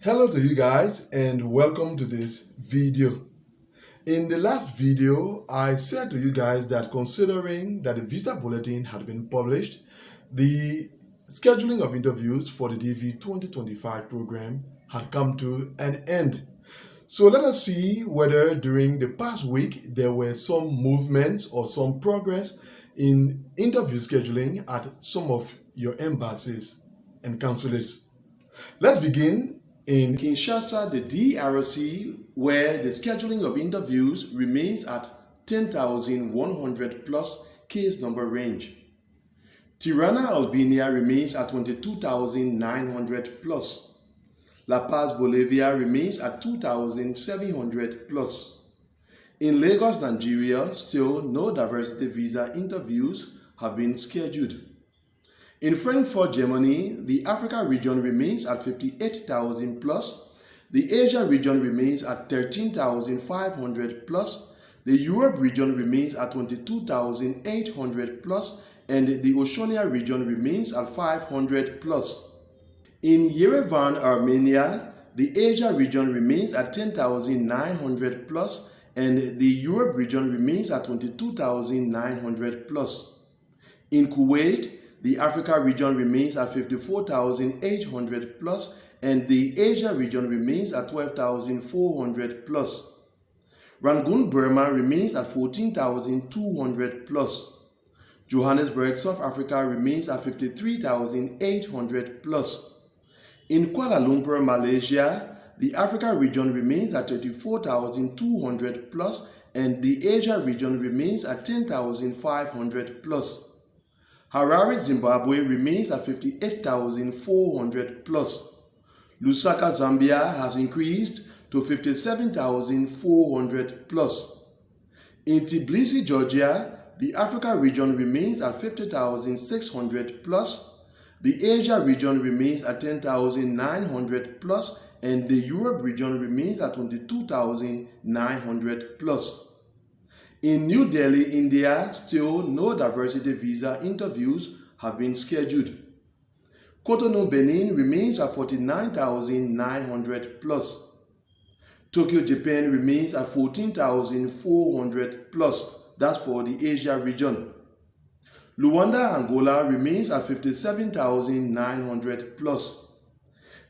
Hello to you guys and welcome to this video. In the last video, I said to you guys that considering that the visa bulletin had been published, the scheduling of interviews for the DV 2025 program had come to an end. So let us see whether during the past week there were some movements or some progress in interview scheduling at some of your embassies and consulates. Let's begin in Kinshasa, the DRC, where the scheduling of interviews remains at 10,100 plus case number range. Tirana, Albania remains at 22,900 plus. La Paz, Bolivia remains at 2,700 plus. In Lagos, Nigeria, still no diversity visa interviews have been scheduled. In Frankfurt, Germany, the Africa region remains at 58,000 plus, the Asia region remains at 13,500 plus, the Europe region remains at 22,800 plus, and the Oceania region remains at 500 plus. In Yerevan, Armenia, the Asia region remains at 10,900 plus, and the Europe region remains at 22,900 plus. In Kuwait, the Africa region remains at 54,800 plus, and the Asia region remains at 12,400 plus. Rangoon, Burma remains at 14,200 plus. Johannesburg, South Africa remains at 53,800 plus. In Kuala Lumpur, Malaysia, the Africa region remains at 34,200 plus, and the Asia region remains at 10,500 plus. Harare, Zimbabwe remains at 58,400 plus. Lusaka, Zambia has increased to 57,400 plus. In Tbilisi, Georgia, the Africa region remains at 50,600 plus. The Asia region remains at 10,900 plus, and the Europe region remains at 22,900 plus. In New Delhi, India, still no diversity visa interviews have been scheduled. Cotonou, Benin remains at 49,900 plus. Tokyo, Japan remains at 14,400 plus. That's for the Asia region. Luanda, Angola remains at 57,900 plus.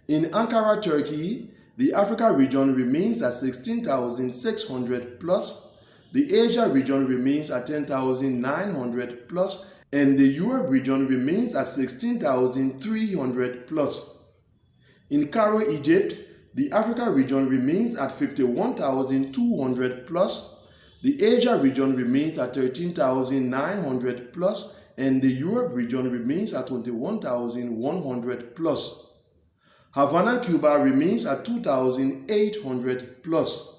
In Ankara, Turkey, the Africa region remains at 16,600 plus. The Asia region remains at 10,900 plus, and the Europe region remains at 16,300 plus. In Cairo, Egypt, the Africa region remains at 51,200 plus, the Asia region remains at 13,900 plus, and the Europe region remains at 21,100 plus. Havana, Cuba remains at 2,800 plus.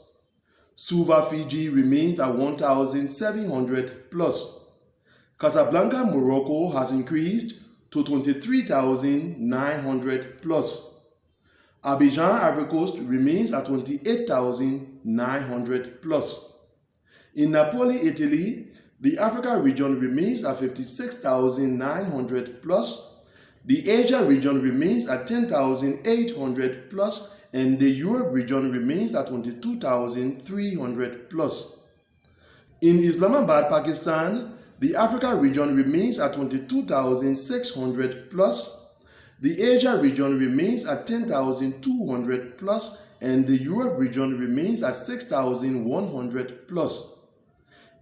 Suva, Fiji remains at 1,700 plus. Casablanca, Morocco has increased to 23,900 plus. Abidjan, Ivory Coast remains at 28,900 plus. In Napoli, Italy, the Africa region remains at 56,900 plus. The Asia region remains at 10,800 plus, and the Europe region remains at 22,300 plus. In Islamabad, Pakistan, the Africa region remains at 22,600 plus, the Asia region remains at 10,200 plus, and the Europe region remains at 6,100 plus.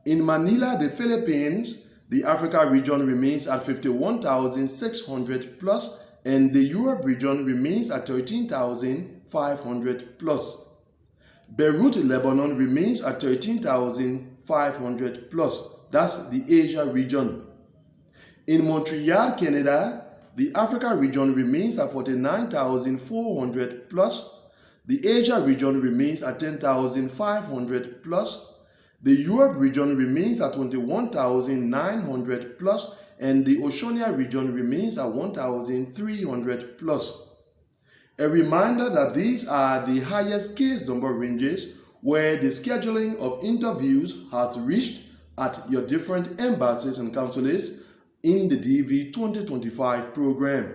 In Manila, the Philippines, the Africa region remains at 51,600 plus, and the Europe region remains at 13,500 plus. Beirut, Lebanon remains at 13,500 plus. That's the Asia region. In Montreal, Canada, the Africa region remains at 49,400 plus. The Asia region remains at 10,500 plus. The Europe region remains at 21,900 plus, and the Oceania region remains at 1,300 plus. A reminder that these are the highest case number ranges where the scheduling of interviews has reached at your different embassies and consulates in the DV 2025 program.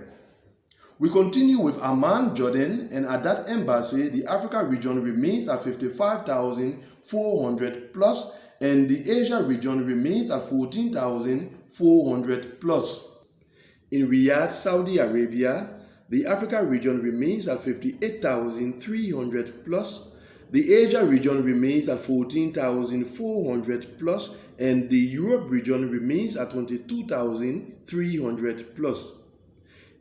We continue with Amman, Jordan, and at that embassy, the Africa region remains at 55,400 plus, and the Asia region remains at 14,400 plus. In Riyadh, Saudi Arabia, the Africa region remains at 58,300 plus, the Asia region remains at 14,400 plus, and the Europe region remains at 22,300 plus.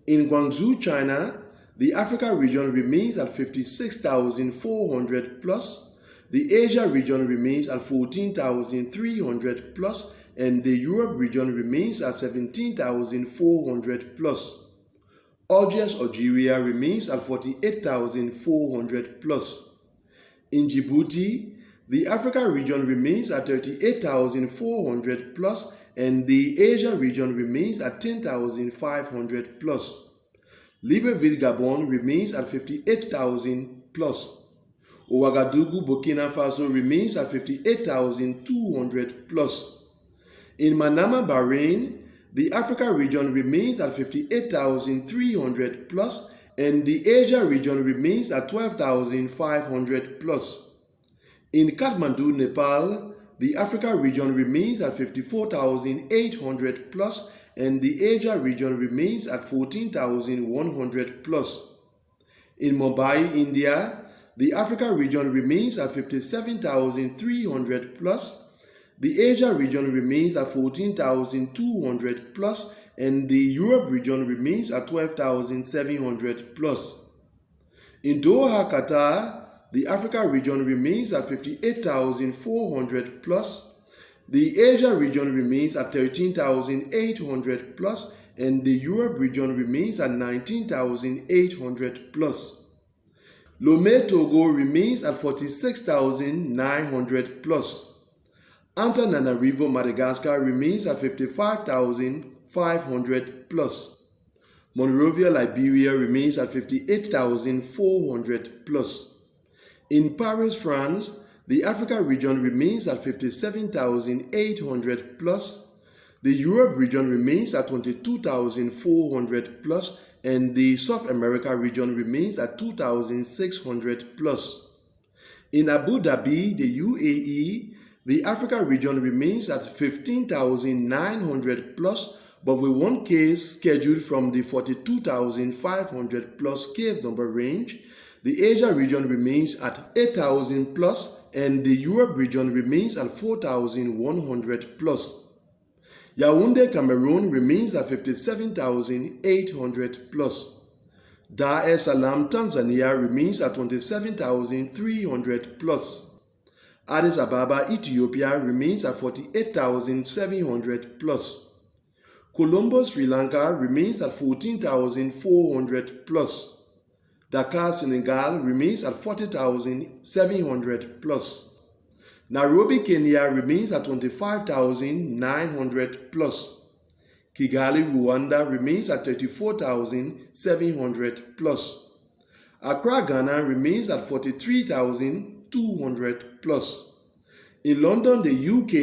In Guangzhou, China, the Africa region remains at 56,400 plus, the Asia region remains at 14,300 plus, and the Europe region remains at 17,400 plus. Algiers, Algeria remains at 48,400 plus. In Djibouti, the Africa region remains at 38,400 plus, and the Asia region remains at 10,500 plus. Libreville, Gabon remains at 58,000 plus. Ouagadougou, Burkina Faso remains at 58,200 plus. In Manama, Bahrain, the Africa region remains at 58,300 plus, and the Asia region remains at 12,500 plus. In Kathmandu, Nepal, the Africa region remains at 54,800 plus, and the Asia region remains at 14,100 plus. In Mumbai, India, the Africa region remains at 57,300 plus, the Asia region remains at 14,200 plus, and the Europe region remains at 12,700 plus. In Doha, Qatar, the Africa region remains at 58,400 plus, the Asia region remains at 13,800 plus, and the Europe region remains at 19,800 plus. Lomé, Togo remains at 46,900 plus. Antananarivo, Madagascar remains at 55,500 plus. Monrovia, Liberia remains at 58,400 plus. In Paris, France, the Africa region remains at 57,800 plus, the Europe region remains at 22,400 plus, and the South America region remains at 2,600 plus. In Abu Dhabi, the UAE, the Africa region remains at 15,900 plus, but with one case scheduled from the 42,500 plus case number range. The Asia region remains at 8,000 plus, and the Europe region remains at 4,100 plus. Yaoundé, Cameroon remains at 57,800 plus. Dar es Salaam, Tanzania remains at 27,300 plus. Addis Ababa, Ethiopia remains at 48,700 plus. Colombo, Sri Lanka remains at 14,400 plus. Dakar, Senegal remains at 40,700 plus. Nairobi, Kenya remains at 25,900 plus. Kigali, Rwanda remains at 34,700 plus. Accra, Ghana remains at 43,200 plus. In London, the UK,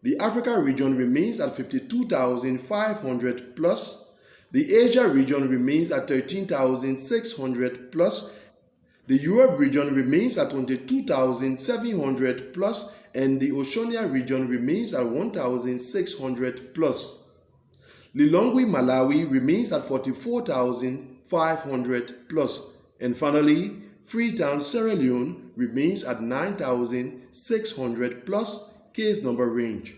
the Africa region remains at 52,500 plus. The Asia region remains at 13,600 plus, the Europe region remains at 22,700 plus, and the Oceania region remains at 1,600 plus. Lilongwe, Malawi remains at 44,500 plus, and finally, Freetown, Sierra Leone remains at 9,600 plus case number range.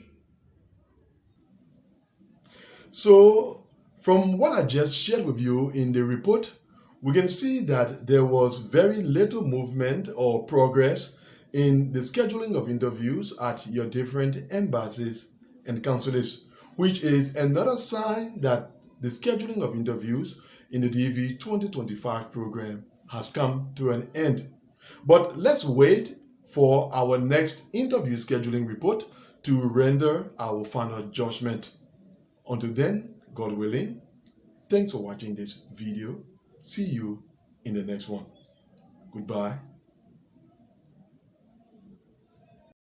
So, from what I just shared with you in the report, we can see that there was very little movement or progress in the scheduling of interviews at your different embassies and consulates, which is another sign that the scheduling of interviews in the DV 2025 program has come to an end. But let's wait for our next interview scheduling report to render our final judgment. Until then, God willing, thanks for watching this video. See you in the next one. Goodbye.